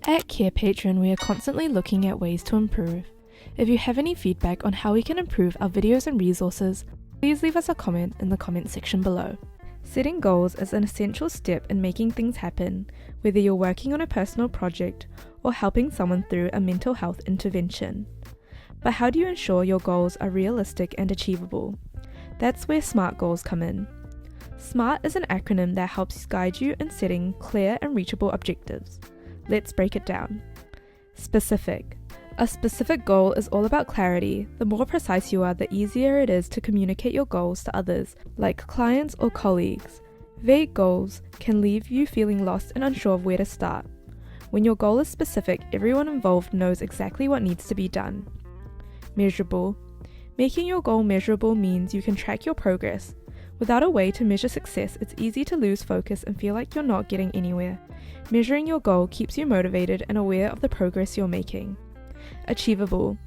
At Carepatron, we are constantly looking at ways to improve. If you have any feedback on how we can improve our videos and resources, please leave us a comment in the comment section below. Setting goals is an essential step in making things happen, whether you're working on a personal project or helping someone through a mental health intervention. But how do you ensure your goals are realistic and achievable? That's where SMART goals come in. SMART is an acronym that helps guide you in setting clear and reachable objectives. Let's break it down. Specific. A specific goal is all about clarity. The more precise you are, the easier it is to communicate your goals to others, like clients or colleagues. Vague goals can leave you feeling lost and unsure of where to start. When your goal is specific, everyone involved knows exactly what needs to be done. Measurable. Making your goal measurable means you can track your progress. Without a way to measure success, it's easy to lose focus and feel like you're not getting anywhere. Measuring your goal keeps you motivated and aware of the progress you're making. Achievable.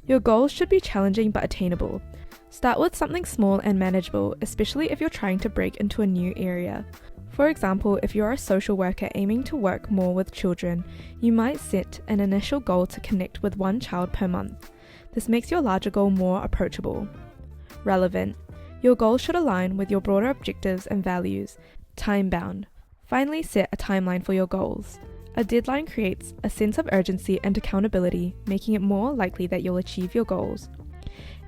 Your goals should be challenging but attainable. Start with something small and manageable, especially if you're trying to break into a new area. For example, if you're a social worker aiming to work more with children, you might set an initial goal to connect with one child per month. This makes your larger goal more approachable. Relevant. Your goals should align with your broader objectives and values. Time-bound. Finally, set a timeline for your goals. A deadline creates a sense of urgency and accountability, making it more likely that you'll achieve your goals.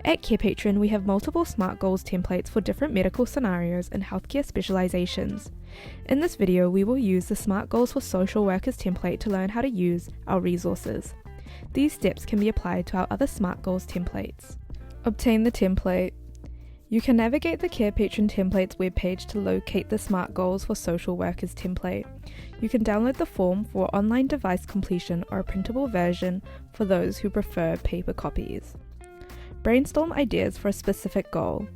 At Carepatron, we have multiple SMART goals templates for different medical scenarios and healthcare specializations. In this video, we will use the SMART goals for social workers template to learn how to use our resources. These steps can be applied to our other SMART goals templates. Obtain the template. You can navigate the Carepatron templates webpage to locate the SMART goals for social workers template. You can download the form for online device completion or a printable version for those who prefer paper copies. Brainstorm ideas for a specific goal.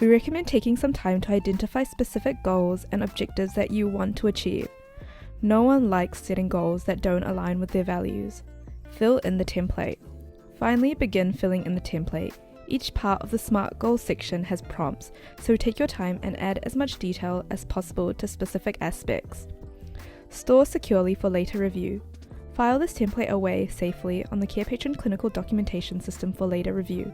We recommend taking some time to identify specific goals and objectives that you want to achieve. No one likes setting goals that don't align with their values. Fill in the template. Finally, begin filling in the template. Each part of the SMART goals section has prompts, so take your time and add as much detail as possible to specific aspects. Store securely for later review. File this template away safely on the Carepatron clinical documentation system for later review.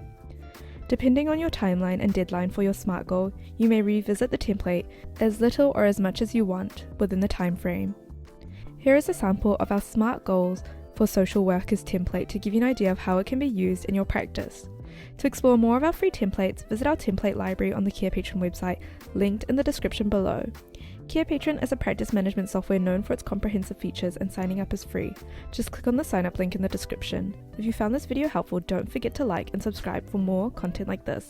Depending on your timeline and deadline for your SMART goal, you may revisit the template as little or as much as you want within the time frame. Here is a sample of our SMART goals for social workers template to give you an idea of how it can be used in your practice. To explore more of our free templates, visit our template library on the Carepatron website, linked in the description below. Carepatron is a practice management software known for its comprehensive features, and signing up is free. Just click on the sign up link in the description. If you found this video helpful, don't forget to like and subscribe for more content like this.